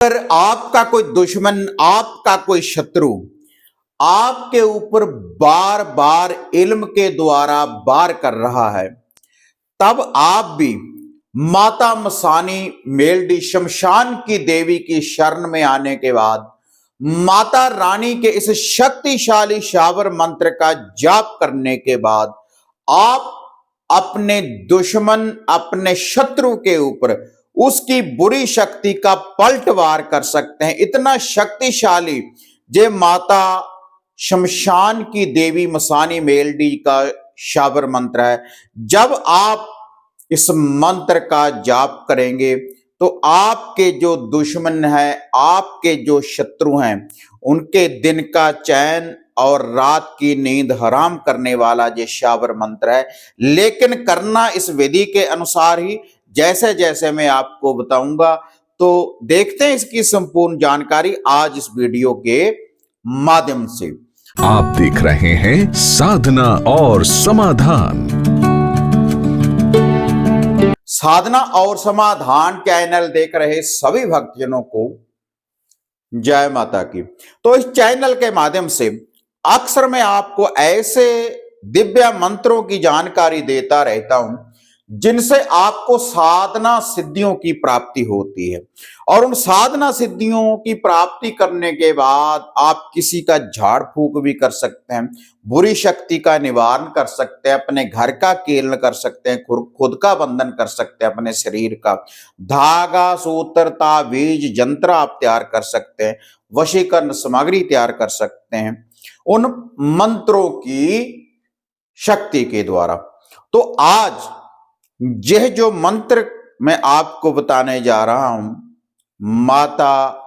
अगर आपका कोई दुश्मन, आपका कोई शत्रु आपके ऊपर बार बार इल्म के द्वारा वार कर रहा है, तब आप भी माता मसानी मेलडी शमशान की देवी की शरण में आने के बाद माता रानी के इस शक्तिशाली शावर मंत्र का जाप करने के बाद आप अपने दुश्मन, अपने शत्रु के ऊपर उसकी बुरी शक्ति का पलटवार कर सकते हैं। इतना शक्तिशाली जे माता शमशान की देवी मसानी मेलडी का शावर मंत्र है। जब आप इस मंत्र का जाप करेंगे तो आपके जो दुश्मन है, आपके जो शत्रु हैं, उनके दिन का चैन और रात की नींद हराम करने वाला ये शावर मंत्र है। लेकिन करना इस विधि के अनुसार ही, जैसे जैसे मैं आपको बताऊंगा। तो देखते हैं इसकी संपूर्ण जानकारी आज इस वीडियो के माध्यम से। आप देख रहे हैं साधना और समाधान। साधना और समाधान चैनल देख रहे सभी भक्तजनों को जय माता की। तो इस चैनल के माध्यम से अक्सर मैं आपको ऐसे दिव्य मंत्रों की जानकारी देता रहता हूं जिनसे आपको साधना सिद्धियों की प्राप्ति होती है। और उन साधना सिद्धियों की प्राप्ति करने के बाद आप किसी का झाड़ फूक भी कर सकते हैं, बुरी शक्ति का निवारण कर सकते हैं, अपने घर का कीर्ण कर सकते हैं, खुद का बंधन कर सकते हैं, अपने शरीर का धागा, सूत्र, ताबीज, यंत्र आप तैयार कर सकते हैं, वशीकरण सामग्री तैयार कर सकते हैं उन मंत्रों की शक्ति के द्वारा। तो आज यह जो मंत्र मैं आपको बताने जा रहा हूं, माता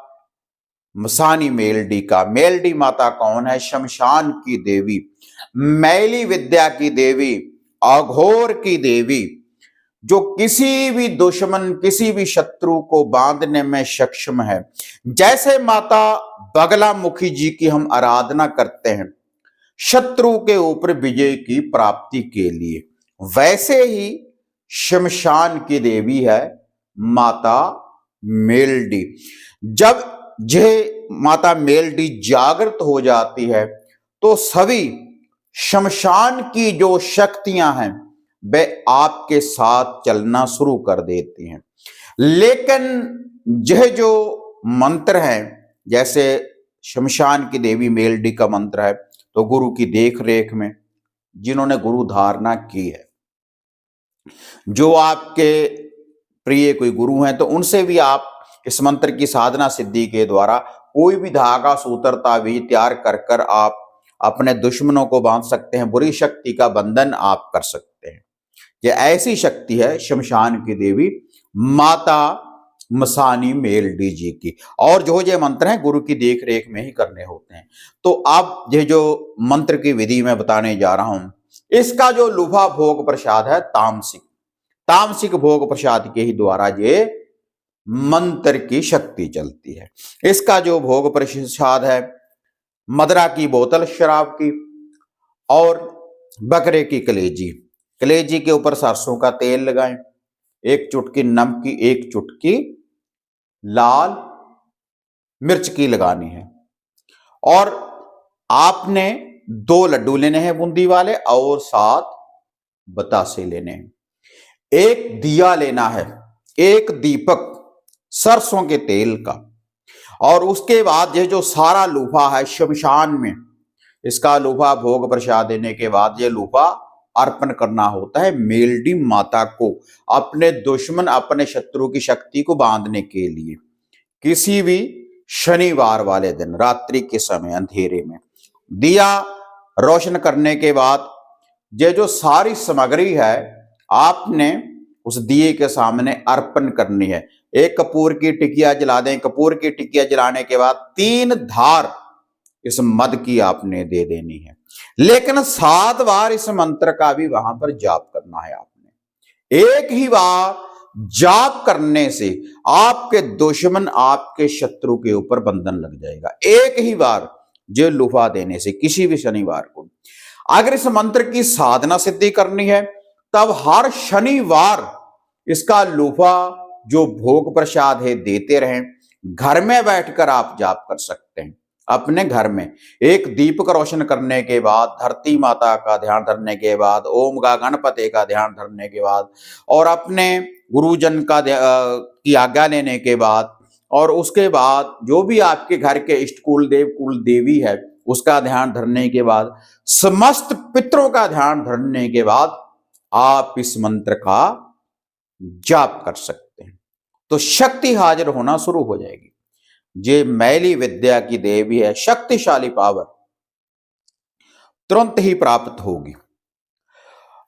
मसानी मेलडी का। मेलडी माता कौन है? शमशान की देवी, मैली विद्या की देवी, अघोर की देवी, जो किसी भी दुश्मन, किसी भी शत्रु को बांधने में सक्षम है। जैसे माता बगलामुखी जी की हम आराधना करते हैं शत्रु के ऊपर विजय की प्राप्ति के लिए, वैसे ही शमशान की देवी है माता मेलडी। जब यह माता मेलडी जागृत हो जाती है तो सभी शमशान की जो शक्तियां हैं वे आपके साथ चलना शुरू कर देती हैं। लेकिन यह जो मंत्र है, जैसे शमशान की देवी मेलडी का मंत्र है, तो गुरु की देख रेख में जिन्होंने गुरु धारणा की है, जो आपके प्रिय कोई गुरु हैं, तो उनसे भी आप इस मंत्र की साधना सिद्धि के द्वारा कोई भी धागा, सूत्र, ताबीज तैयार कर आप अपने दुश्मनों को बांध सकते हैं, बुरी शक्ति का बंधन आप कर सकते हैं। यह ऐसी शक्ति है शमशान की देवी माता मसानी मेलडी जी की। और जो ये मंत्र है गुरु की देख रेख में ही करने होते हैं। तो अब ये जो मंत्र की विधि मैं बताने जा रहा हूं, इसका जो लुभा भोग प्रसाद है तामसिक भोग प्रसाद के ही द्वारा ये मंत्र की शक्ति चलती है। इसका जो भोग प्रसाद है मदरा की बोतल शराब की और बकरे की कलेजी के ऊपर सरसों का तेल लगाएं, एक चुटकी नमक की, एक चुटकी लाल मिर्च की लगानी है। और आपने 2 लड्डू लेने हैं बूंदी वाले और 7 बतासे लेने हैं। एक दिया लेना है, एक दीपक सरसों के तेल का। और उसके बाद यह जो सारा लूफा है शमशान में, इसका लूफा भोग प्रसाद देने के बाद यह लूफा अर्पण करना होता है मेलडी माता को, अपने दुश्मन, अपने शत्रु की शक्ति को बांधने के लिए। किसी भी शनिवार वाले दिन रात्रि के समय अंधेरे में दिया रोशन करने के बाद ये जो सारी सामग्री है आपने उस दिए के सामने अर्पण करनी है। एक कपूर की टिकिया जला दें। कपूर की टिकिया जलाने के बाद 3 धार इस मद की आपने दे देनी है। लेकिन 7 बार इस मंत्र का भी वहां पर जाप करना है आपने। एक ही बार जाप करने से आपके दुश्मन, आपके शत्रु के ऊपर बंधन लग जाएगा। एक ही बार जो लुफा देने से, किसी भी शनिवार को। अगर इस मंत्र की साधना सिद्धि करनी है तब हर शनिवार इसका लुफा जो भोग प्रसाद है देते रहें। घर में बैठकर आप जाप कर सकते हैं। अपने घर में एक दीपक रोशन करने के बाद, धरती माता का ध्यान धरने के बाद, ओम गा गणपति का ध्यान धरने के बाद और अपने गुरुजन का की आज्ञा लेने के बाद और उसके बाद जो भी आपके घर के इष्ट कुल देव कुल देवी है उसका ध्यान धरने के बाद, समस्त पितरों का ध्यान धरने के बाद आप इस मंत्र का जाप कर सकते हैं। तो शक्ति हाजिर होना शुरू हो जाएगी। ये मैली विद्या की देवी है, शक्तिशाली पावर तुरंत ही प्राप्त होगी।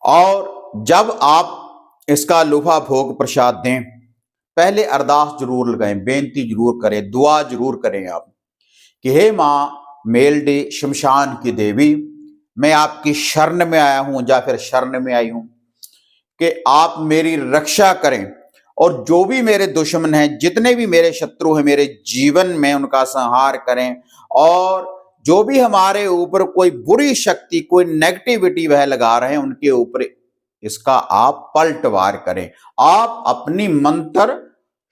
और जब आप इसका लुफा भोग प्रसाद दें, पहले अरदास जरूर लगाएं, बेनती जरूर करें, दुआ जरूर करें आप कि हे मां मेलडी शमशान की देवी, मैं आपकी शरण में आया हूं या फिर शरण में आई हूं कि आप मेरी रक्षा करें और जो भी मेरे दुश्मन हैं, जितने भी मेरे शत्रु हैं मेरे जीवन में, उनका संहार करें और जो भी हमारे ऊपर कोई बुरी शक्ति, कोई नेगेटिविटी वह लगा रहे हैं, उनके ऊपर इसका आप पलटवार करें। आप अपनी मंत्र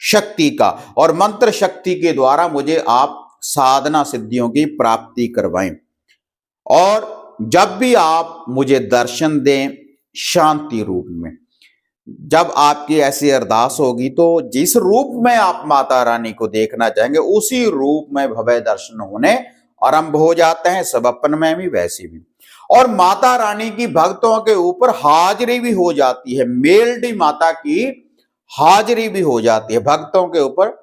शक्ति का और मंत्र शक्ति के द्वारा मुझे आप साधना सिद्धियों की प्राप्ति करवाएं। और जब भी आप मुझे दर्शन दें शांति रूप में, जब आपकी ऐसी अरदास होगी तो जिस रूप में आप माता रानी को देखना चाहेंगे उसी रूप में भव्य दर्शन होने आरंभ हो जाते हैं, स्वप्न में भी वैसे भी। और माता रानी की भक्तों के ऊपर हाजिरी भी हो जाती है, मेलडी माता की हाजिरी भी हो जाती है, भक्तों के ऊपर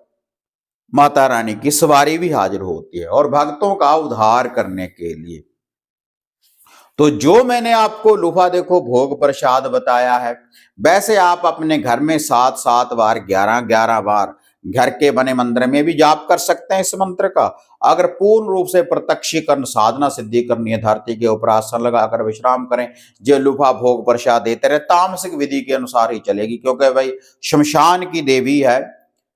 माता रानी की सवारी भी हाजिर होती है और भक्तों का उद्धार करने के लिए। तो जो मैंने आपको लुफा देखो भोग प्रसाद बताया है, वैसे आप अपने घर में 7-7 बार, 11-11 बार घर के बने मंत्र में भी जाप कर सकते हैं इस मंत्र का। अगर पूर्ण रूप से प्रत्यक्षीकरण साधना सिद्धि करनी है, धरती के ऊपर आसन लगाकर विश्राम करें, जो लुफा भोग प्रसाद देते रहे, तामसिक विधि के अनुसार ही चलेगी, क्योंकि भाई शमशान की देवी है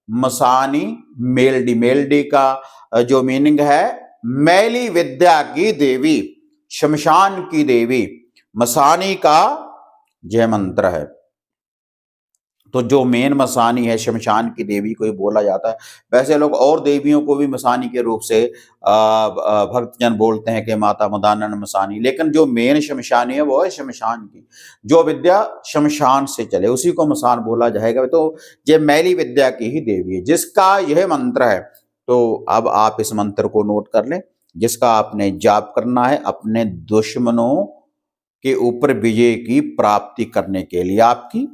मसानी मेलडी। मेलडी का जो मीनिंग है मैली विद्या की देवी, शमशान की देवी, मसानी का जय मंत्र है। तो जो मेन मसानी है शमशान की देवी को ही बोला जाता है। वैसे लोग और देवियों को भी मसानी के रूप से भक्तजन बोलते हैं कि माता मदानन मसानी, लेकिन जो मेन शमशानी है वो है शमशान की, जो विद्या शमशान से चले उसी को मसान बोला जाएगा। तो ये मैली विद्या की ही देवी है जिसका यह मंत्र है। तो अब आप इस मंत्र को नोट कर लें, जिसका आपने जाप करना है अपने दुश्मनों के ऊपर विजय की प्राप्ति करने के लिए। आपकी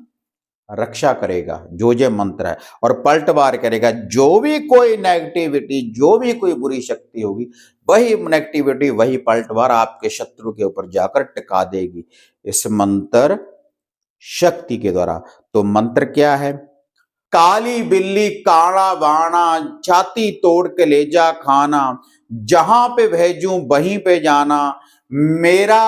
रक्षा करेगा जो ये मंत्र है और पलटवार करेगा। जो भी कोई नेगेटिविटी, जो भी कोई बुरी शक्ति होगी, वही नेगेटिविटी, वही पलटवार आपके शत्रु के ऊपर जाकर टिका देगी इस मंत्र शक्ति के द्वारा। तो मंत्र क्या है? काली बिल्ली काला बाणा, छाती तोड़ के ले जा खाना, जहां पे भेजूं वहीं पे जाना, मेरा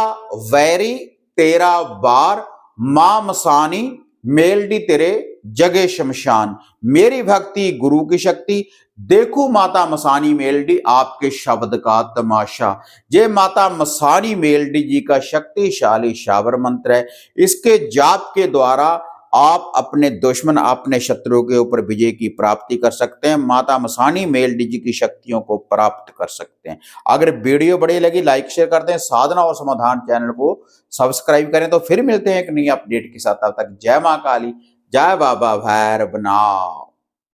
वैरी तेरा बार, मां मसानी मेलडी तेरे जगे शमशान, मेरी भक्ति गुरु की शक्ति, देखो माता मसानी मेलडी आपके शब्द का तमाशा। ये माता मसानी मेलडी जी का शक्तिशाली शावर मंत्र है। इसके जाप के द्वारा आप अपने दुश्मन, अपने शत्रुओं के ऊपर विजय की प्राप्ति कर सकते हैं, माता मसानी मेलडी जी की शक्तियों को प्राप्त कर सकते हैं। अगर वीडियो बढ़िया लगी लाइक शेयर कर दें, साधना और समाधान चैनल को सब्सक्राइब करें। तो फिर मिलते हैं एक नई अपडेट के साथ, तब तक जय मां काली, जय बाबा भैरवनाथ।